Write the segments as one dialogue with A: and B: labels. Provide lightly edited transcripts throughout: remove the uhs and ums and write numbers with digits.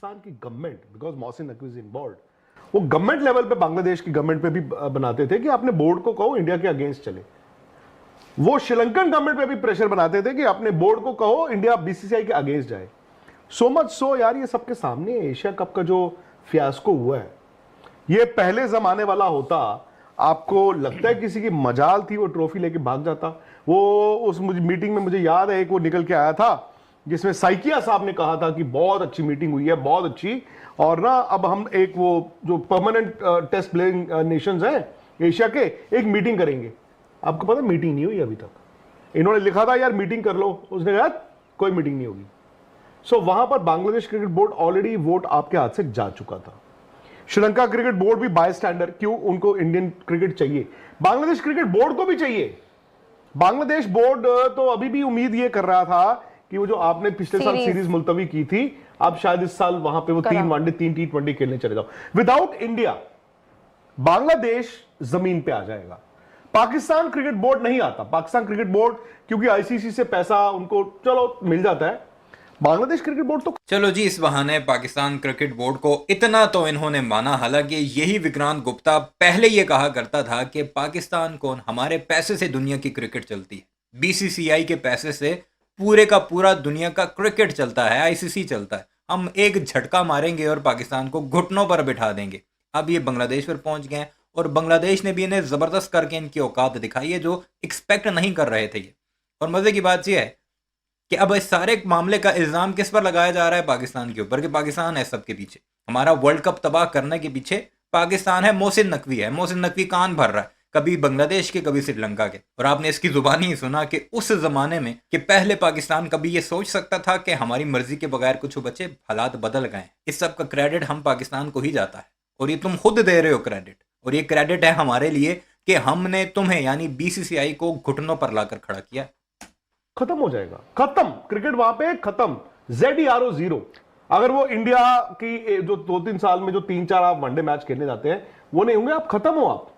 A: पाकिस्तान की government, because Mohsin Naqvi is involved, वो government level पे बांग्लादेश की गवर्नमेंट पे भी बनाते थे कि अपने बोर्ड को कहो इंडिया के अगेंस्ट चले। वो श्रीलंकन गवर्नमेंट पे भी प्रेशर बनाते थे कि अपने बोर्ड को कहो इंडिया बीसीसीआई के अगेंस्ट जाए। सो मच सो यार, ये सबके सामने एशिया कप का जो फियास्को हुआ है, ये पहले जमाने वाला होता, आपको लगता है किसी की मजाल थी वो ट्रॉफी लेके भाग जाता? वो उस मीटिंग में मुझे याद है एक वो निकल के आया था जिसमें साइकिया साहब ने कहा था कि बहुत अच्छी मीटिंग हुई है, बहुत अच्छी, और ना अब हम एक वो जो परमानेंट टेस्ट प्लेइंग नेशंस हैं एशिया के, एक मीटिंग करेंगे। आपको पता मीटिंग नहीं हुई अभी तक। इन्होंने लिखा था यार मीटिंग कर लो, उसने कहा कोई मीटिंग नहीं होगी। सो वहां पर Bangladesh cricket board already vote आपके हाथ से जा चुका था। श्रीलंका क्रिकेट बोर्ड भी बाय स्टैंडर्ड, क्यों, उनको इंडियन क्रिकेट चाहिए, बांग्लादेश क्रिकेट बोर्ड को भी चाहिए। बांग्लादेश बोर्ड तो अभी भी उम्मीद ये कर रहा था कि वो जो आपने पिछले साल सीरीज मुलतवी की थी, अब शायद इस साल वहां पे वो 3 वनडे 3 T20 खेलने चले जाओ। विदाउट इंडिया बांग्लादेश जमीन पे आ जाएगा। पाकिस्तान क्रिकेट बोर्ड नहीं आता। पाकिस्तान क्रिकेट बोर्ड क्योंकि आईसीसी से पैसा उनको चलो मिल जाता है, बांग्लादेश क्रिकेट बोर्ड तो
B: चलो जी, इस बहाने पाकिस्तान क्रिकेट बोर्ड को इतना तो इन्होंने माना। हालांकि यही विक्रांत गुप्ता पहले ये कहा करता था कि पाकिस्तान कौन, हमारे पैसे से दुनिया की क्रिकेट चलती है, बीसीसीआई के पैसे से पूरे का पूरा दुनिया का क्रिकेट चलता है, आईसीसी चलता है, हम एक झटका मारेंगे और पाकिस्तान को घुटनों पर बिठा देंगे। अब ये बांग्लादेश पर पहुंच गए और बांग्लादेश ने भी इन्हें जबरदस्त करके इनकी औकात दिखाई है जो एक्सपेक्ट नहीं कर रहे थे ये। और मजे की बात यह है कि अब इस सारे मामले का इल्जाम किस पर लगाया जा रहा है? पाकिस्तान के ऊपर, कि पाकिस्तान है सबके पीछे, हमारा वर्ल्ड कप तबाह करने के पीछे पाकिस्तान है, मोहसिन नकवी है। मोहसिन नकवी कान भर रहा है, कभी बांग्लादेश के कभी श्रीलंका के। और आपने इसकी जुबानी ही सुना कि उस जमाने में कि पहले पाकिस्तान कभी ये सोच सकता था कि हमारी मर्जी के बगैर कुछ बचे, हालात बदल गए। इस सब का क्रेडिट हम पाकिस्तान को ही जाता है और ये तुम खुद दे रहे हो क्रेडिट। और ये क्रेडिट है हमारे लिए कि हमने तुम्हें यानी बीसीसीआई को घुटनों पर लाकर खड़ा किया।
A: खत्म हो जाएगा, खत्म क्रिकेट वहां पे खत्म, ZERO 0। अगर वो इंडिया की जो 2-3 साल में जो 3-4 आप वनडे मैच खेलने जाते हैं वो नहीं होंगे, आप खत्म हो। आप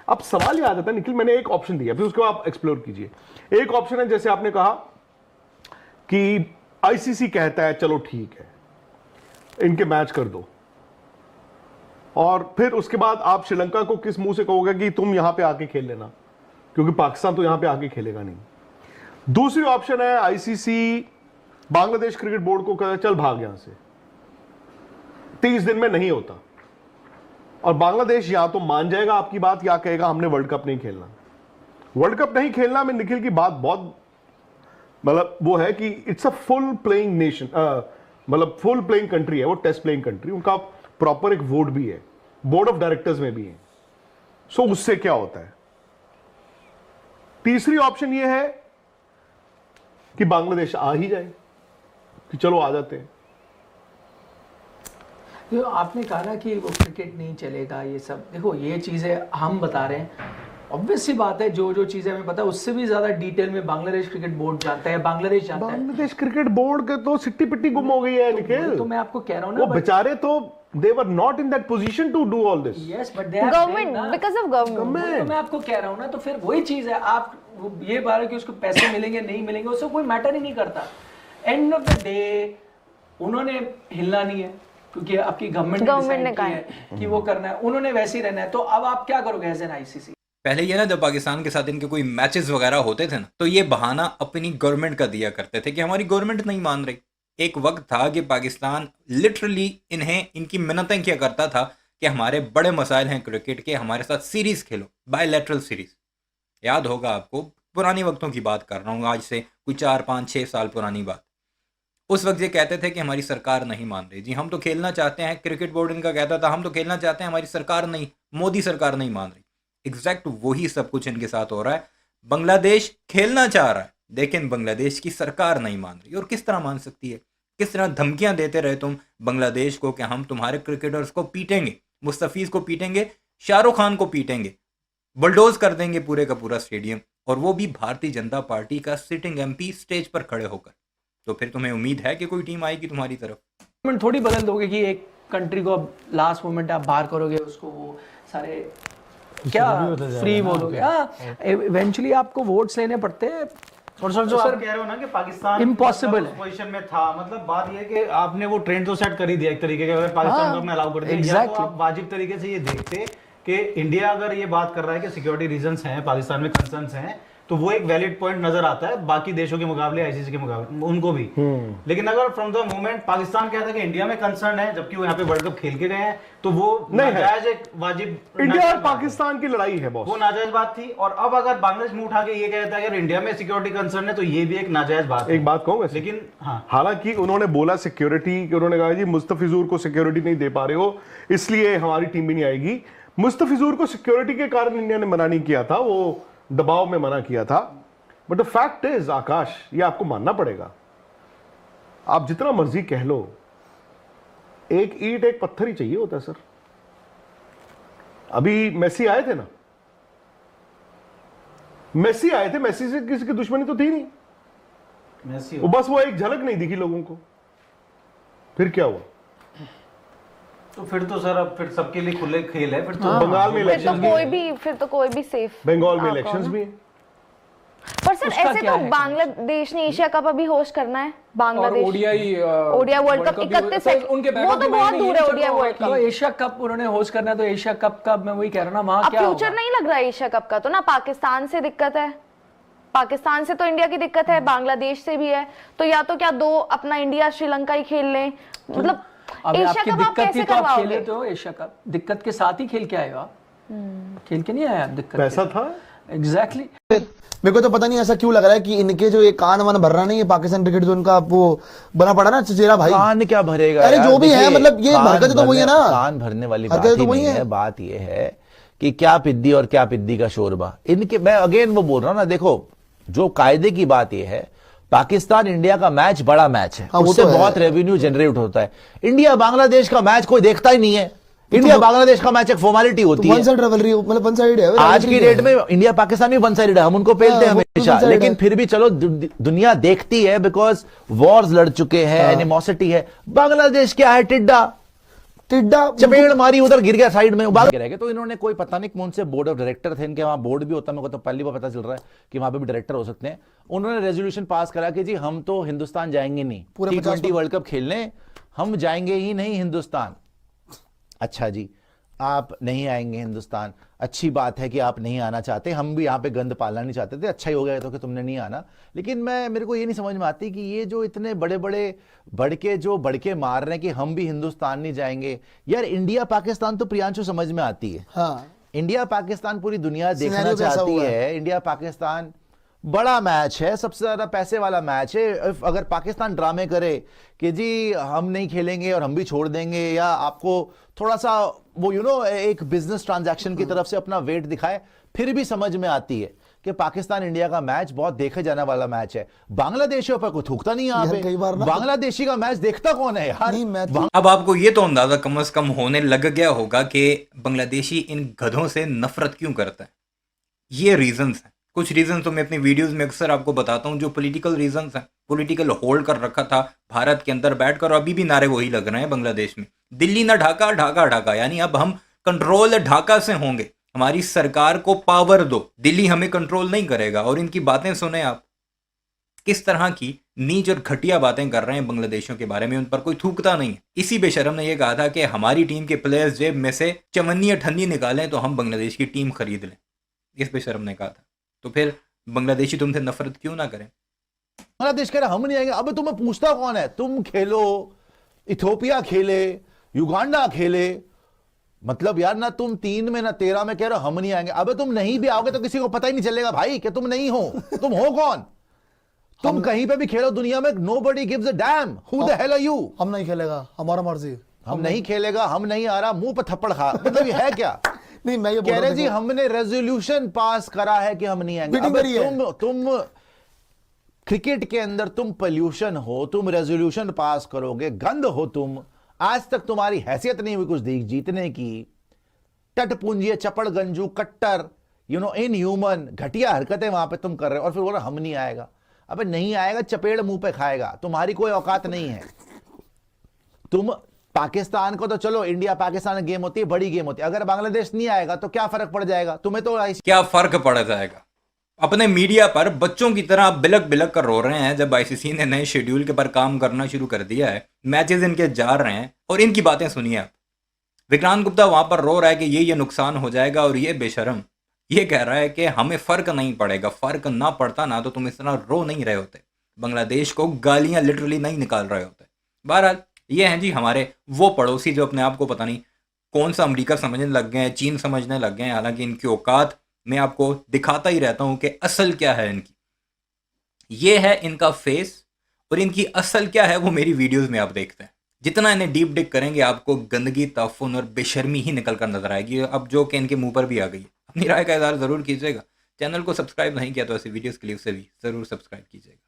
A: अब सवाल ये आ जाता है निखिल, मैंने एक ऑप्शन दिया, फिर उसको आप एक्सप्लोर कीजिए। एक ऑप्शन है जैसे आपने कहा कि आईसीसी कहता है चलो ठीक है इनके मैच कर दो, और फिर उसके बाद आप श्रीलंका को किस मुंह से कहोगे कि तुम यहां पे आके खेल लेना, क्योंकि पाकिस्तान तो यहां पे आके खेलेगा नहीं। दूसरी ऑप्शन है आईसीसी बांग्लादेश क्रिकेट बोर्ड को कहता चल भाग यहां से, 30 दिन में नहीं होता, और बांग्लादेश या तो मान जाएगा आपकी बात या कहेगा हमने वर्ल्ड कप नहीं खेलना। वर्ल्ड कप नहीं खेलना में निखिल की बात बहुत मतलब वो है कि it's a full playing nation, मतलब फुल प्लेइंग कंट्री है वो, टेस्ट प्लेइंग कंट्री, उनका प्रॉपर एक वोट भी है, बोर्ड ऑफ डायरेक्टर्स में भी है। सो उससे क्या होता है? तीसरी ऑप्शन ये है कि बांग्लादेश आ ही जाए, कि चलो आ जाते हैं।
C: जो आपने कहा ना कि वो क्रिकेट नहीं चलेगा, ये सब देखो ये चीज़ें हम बता रहे हैं, ऑब्वियस सी बात है, जो जो चीज़ें हमें पता है उससे भी ज़्यादा डिटेल में बांग्लादेश क्रिकेट बोर्ड जानता है, बांग्लादेश जानता है।
A: बांग्लादेश क्रिकेट बोर्ड के तो सिट्टी पिट्टी गुम हो गई है निखिल।
C: तो मैं आपको कह रहा हूँ ना,
A: वो बेचारे तो they were not in that position to do all this.
C: Yes, but they are
D: government, because of government.
C: तो मैं आपको कह रहा हूँ ना, तो फिर वही चीज़ है, आप ये बात है कि उसको पैसे मिलेंगे नहीं मिलेंगे उससे कोई मैटर ही नहीं करता। एंड ऑफ द डे उन्होंने हिलना नहीं है, क्योंकि आपकी गवर्नमेंट ने कहा है कि वो करना है, उन्होंने वैसे ही रहना है। तो अब आप क्या करोगे एज एन आईसीसी?
B: पहले ये ना जब पाकिस्तान के साथ इनके कोई मैचेस वगैरह होते थे ना, तो ये बहाना अपनी गवर्नमेंट का दिया करते थे कि हमारी गवर्नमेंट नहीं मान रही। एक वक्त था कि पाकिस्तान लिटरली इन्हें इनकी मिन्नतें किया करता था कि हमारे बड़े मसाइल हैं क्रिकेट के, हमारे साथ सीरीज खेलो, बायलैटरल सीरीज। याद होगा आपको, पुरानी वक्तों की बात कर रहा हूँ, आज से कोई 4-5-6 साल पुरानी बात। उस वक्त ये कहते थे कि हमारी सरकार नहीं मान रही। जी हम तो खेलना चाहते हैं, क्रिकेट बोर्ड इनका कहता था हम तो खेलना चाहते हैं, हमारी सरकार नहीं, मोदी सरकार नहीं मान रही। एग्जैक्ट वही सब कुछ इनके साथ हो रहा है। बांग्लादेश खेलना चाह रहा है लेकिन बांग्लादेश की सरकार नहीं मान रही। और किस तरह मान सकती है? किस तरह धमकियां देते रहे तुम बांग्लादेश को कि हम तुम्हारे क्रिकेटर्स को पीटेंगे, मुस्तफीज को पीटेंगे, शाहरुख खान को पीटेंगे, बुलडोज कर देंगे पूरे का पूरा स्टेडियम, और वो भी भारतीय जनता पार्टी का सिटिंग एमपी स्टेज पर खड़े होकर। तो फिर तुम्हें उम्मीद है कि कोई टीम आएगी तुम्हारी तरफ?
C: गवर्नमेंट थोड़ी बदल दोगे कि एक कंट्री को अब लास्ट मोमेंट आप बाहर करोगे, उसको वो सारे क्या फ्री बोलोगे। हाँ, इवेंचुअली आपको वोट्स लेने पड़ते हैं, और सर
E: जो आप कह रहे हो ना कि पाकिस्तान
C: इम्पॉसिबल है
E: पोजीशन में था, मतलब बात ये है कि आपने वो ट्रेंड तो सेट कर ही दिया एक तरीके के, अगर पाकिस्तान को आपने अलाउ कर दिया या तो आप वाजिब तरीके से ये देखते कि इंडिया अगर ये बात कर रहा है कि सिक्योरिटी रीजंस हैं, पाकिस्तान में कंसर्न्स हैं, तो वो एक वैलिड पॉइंट नजर आता है बाकी देशों के मुकाबले, आईसीसी के मुकाबले उनको भी। लेकिन अगर फ्रॉम द मोमेंट पाकिस्तान कहता है कि इंडिया में कंसर्न है, जबकि वो यहाँ पे वर्ल्ड कप खेल के गए हैं, तो वो नाजायज एक वाजिब
A: इंडिया और पाकिस्तान की लड़ाई है बॉस,
E: वो नाजायज बात थी। और अब अगर बांग्लादेश मुंह उठा के ये कहता है कि इंडिया में सिक्योरिटी कंसर्न है, तो ये भी एक नाजायज बात है।
A: एक बात कहूँ वैसे,
E: लेकिन हाँ,
A: हालांकि उन्होंने बोला सिक्योरिटी कि उन्होंने कहा जी मुस्तफिजुर को सिक्योरिटी नहीं दे पा रहे हो इसलिए हमारी टीम भी नहीं आएगी। मुस्तफिजुर को सिक्योरिटी के कारण इंडिया ने मना नहीं किया था, वो दबाव में मना किया था। बट द फैक्ट इज आकाश, ये आपको मानना पड़ेगा, आप जितना मर्जी कह लो, एक ईंट एक पत्थर ही चाहिए होता है सर। अभी मेसी आए थे ना, मेसी आए थे, मेसी से किसी की दुश्मनी तो थी नहीं,
E: मेसी
A: वो बस वो एक झलक नहीं दिखी लोगों को, फिर क्या हुआ?
E: तो फिर तो सर अब फिर सबके लिए खुले खेल है फिर तो।
A: बंगाल में
D: फिर तो कोई भी सेफ,
A: बंगाल में इलेक्शंस भी हैं।
D: पर सर ऐसे तो बांग्लादेश ने एशिया कप अभी होस्ट करना है, बांग्लादेश ओडिया वर्ल्ड कप 31 है, वो तो बहुत दूर है ओडिया वर्ल्ड
C: तो
D: कप।
C: एशिया कप उन्होंने होस्ट करना है, तो एशिया कप का मैं वही कह रहा हूं ना, वहां
D: अब
C: क्या
D: फ्यूचर
C: होगा?
D: नहीं लग रहा है एशिया कप का, तो ना पाकिस्तान से दिक्कत है, पाकिस्तान से तो इंडिया की दिक्कत है, बांग्लादेश से भी है, तो या तो क्या दो अपना इंडिया श्रीलंका ही खेल लें, मतलब एशिया कप आप कैसे करवाओगे?
C: खेले तो एशिया कप दिक्कत के साथ ही खेल के आएगा, खेल के नहीं आया दिक्कत,
A: पैसा था
C: एग्जैक्टली।
F: मेरे को तो पता नहीं ऐसा क्यों लग रहा है कि इनके जो ये कान वान भर रहा नहीं है पाकिस्तान क्रिकेट जो उनका वो बना पड़ा ना चचेरा भाई,
G: कान क्या भरेगा
F: अरे
G: यार,
F: जो भी है,
G: देखिए,
F: मतलब ये हरकत तो वही है ना,
G: कान भरने वाली बात
F: हरकत तो
G: ही
F: वही
G: नहीं
F: है।
G: है। बात ये है कि क्या पिद्दी और क्या पिद्दी का शोरबा इनके, मैं अगेन वो बोल रहा हूं ना, देखो जो कायदे की बात ये है, पाकिस्तान इंडिया का मैच बड़ा मैच है,
F: हाँ, वो
G: उससे
F: तो है।
G: बहुत रेवेन्यू जनरेट होता है। इंडिया बांग्लादेश का मैच कोई देखता ही नहीं है, इंडिया बांग्लादेश का मैच एक फॉर्मेलिटी होती
F: वन
G: है।
F: साइड रिवलरी, मतलब वन साइड है
G: आज की डेट में इंडिया पाकिस्तान भी वन साइडेड है, हम उनको पेलते हैं
F: वो
G: हमेशा,
F: one-sided
G: लेकिन
F: है।
G: फिर भी चलो दुनिया देखती है, बिकॉज वॉर्स लड़ चुके हैं, एनिमोसिटी है। बांग्लादेश क्या है, टिड्डा
F: टिड्डा
G: चपेड़ मारी, उधर गिर गया साइड में, बाहर रह गए। तो इन्होंने कोई पता नहीं कौन से बोर्ड ऑफ डायरेक्टर थे, इनके वहां बोर्ड भी होता है, मेरे को तो पहली बार पता चल रहा है कि वहां पे भी डायरेक्टर हो सकते हैं। उन्होंने रेजोल्यूशन पास करा कि जी हम तो हिंदुस्तान जाएंगे नहीं,
F: पूरे
G: 50 वर्ल्ड कप खेलने हम जाएंगे ही नहीं हिंदुस्तान। अच्छा जी, आप नहीं आएंगे हिंदुस्तान, अच्छी बात है कि आप नहीं आना चाहते, हम भी यहाँ पे गंद पालना नहीं चाहते थे, अच्छा ही हो गया तो कि तुमने नहीं आना। लेकिन मेरे को ये नहीं समझ में आती कि ये जो इतने बड़े बड़े बड़के मार रहे हैं कि हम भी हिंदुस्तान नहीं जाएंगे। यार इंडिया पाकिस्तान तो प्रियांशु समझ में आती है,
F: हाँ,
G: इंडिया पाकिस्तान पूरी दुनिया देखना
F: सिनेरियो कैसा
G: चाहती
F: हुआ
G: है। इंडिया पाकिस्तान बड़ा मैच है, सबसे ज्यादा पैसे वाला मैच है। अगर पाकिस्तान ड्रामे करे कि जी हम नहीं खेलेंगे और हम भी छोड़ देंगे, या आपको थोड़ा सा वो एक बिजनेस ट्रांजैक्शन की तरफ से अपना वेट दिखाए, फिर भी समझ में आती है कि पाकिस्तान इंडिया का मैच बहुत देखे जाने वाला मैच है। बांग्लादेशियों पर कोई थूकता नहीं यहाँ
F: यार, कई बार
G: पे,
F: ना-
G: बांग्लादेशी का मैच देखता कौन है यार?
F: नहीं मैं तो
B: अब आपको ये तो अंदाजा कम से कम होने लग गया होगा कि बांग्लादेशी इन गधों से नफरत क्यों करता है। ये रीजंस हैं, कुछ रीजन तो मैं अपनी वीडियोस में अक्सर आपको बताता हूँ, जो पॉलिटिकल रीजंस हैं, पॉलिटिकल होल्ड कर रखा था भारत के अंदर बैठकर, अभी भी नारे वही लग रहे हैं बांग्लादेश में, दिल्ली ना ढाका, ढाका ढाका, यानी अब हम कंट्रोल ढाका से होंगे, हमारी सरकार को पावर दो, दिल्ली हमें कंट्रोल नहीं करेगा। और इनकी बातें सुने आप, किस तरह की नीच और घटिया बातें कर रहे हैं बांग्लादेशियों के बारे में, उन पर कोई थूकता नहीं है। इसी बेशरम ने यह कहा था कि हमारी टीम के प्लेयर्स जेब में से चवन्नी अठन्नी निकालें तो हम बांग्लादेश की टीम खरीद लें, इस बेशरम ने कहा था। तो फिर बांग्लादेशी तुमसे नफरत क्यों ना करें?
G: बांग्लादेश कह रहा हम नहीं आएंगे। अब तुम्हें पूछता कौन है? तुम खेलो, इथियोपिया खेले, युगांडा खेले, मतलब यार ना तुम 3 में ना 13 में कह रहे हो हम नहीं आएंगे। अब तुम नहीं भी आओगे तो किसी को पता ही नहीं चलेगा भाई कि तुम नहीं हो, तुम हो कौन? तुम कहीं पे भी खेलो दुनिया में, nobody gives a damn who the hell are you?
F: हम नहीं खेलेगा, हमारा मर्जी,
G: हम नहीं खेलेगा, हम नहीं आ रहा, मुंह पर थप्पड़ खा, मतलब ये है क्या?
F: नहीं मैं ये बोल
G: कह
F: रहा
G: रहे जी
F: हूं,
G: हमने रेजोल्यूशन पास करा है कि हम नहीं आएंगे।
F: मीटिंग
G: अबे
F: करी है।
G: तुम क्रिकेट के अंदर तुम पोल्यूशन हो, तुम रेजोल्यूशन पास करोगे, गंद हो तुम। आज तक तुम्हारी हैसियत नहीं हुई कुछ जीतने की। टटपुंजी, चपड़ गंजू, कट्टर, इनह्यूमन, घटिया हरकतें वहां पे तुम कर रहे हो, और फिर बोल रहे हम नहीं आएगा। अबे नहीं आएगा, चपेड़ मुंह पे खाएगा, तुम्हारी कोई औकात नहीं है। तुम पाकिस्तान को तो चलो, इंडिया पाकिस्तान गेम होती है, बड़ी गेम होती है, अगर बांग्लादेश नहीं आएगा तो क्या फर्क पड़ जाएगा तुम्हें? तो
B: क्या फर्क पड़ जाएगा? अपने मीडिया पर बच्चों की तरह बिलक बिलक कर रो रहे हैं जब आईसीसी ने नए शेड्यूल के पर काम करना शुरू कर दिया है, मैचेस इनके जा रहे हैं और इनकी बातें सुनिए आप। विक्रांत गुप्ता वहां पर रो रहा है कि ये नुकसान हो जाएगा और ये बेशरम ये कह रहा है कि हमें फर्क नहीं पड़ेगा, फर्क ना पड़ता ना तो तुम इस तरह रो नहीं रहे होते, बांग्लादेश को गालियां लिटरली नहीं निकाल रहे होते। बहरहाल ये हैं जी हमारे वो पड़ोसी जो अपने आप को पता नहीं कौन सा अमेरिका समझने लग गए हैं, चीन समझने लग गए हैं, हालांकि इनकी औकात मैं आपको दिखाता ही रहता हूं कि असल क्या है इनकी। ये है इनका फेस और इनकी असल क्या है वो मेरी वीडियोस में आप देखते हैं। जितना इन्हें डीप डिग करेंगे आपको गंदगी, ताफुन और बेशर्मी ही निकल कर नजर आएगी, अब जो कि इनके मुंह पर भी आ गई है। अपनी राय का इज़हार ज़रूर कीजिएगा। चैनल को सब्सक्राइब नहीं किया तो ऐसी वीडियोस के लिए उसे भी ज़रूर सब्सक्राइब कीजिएगा।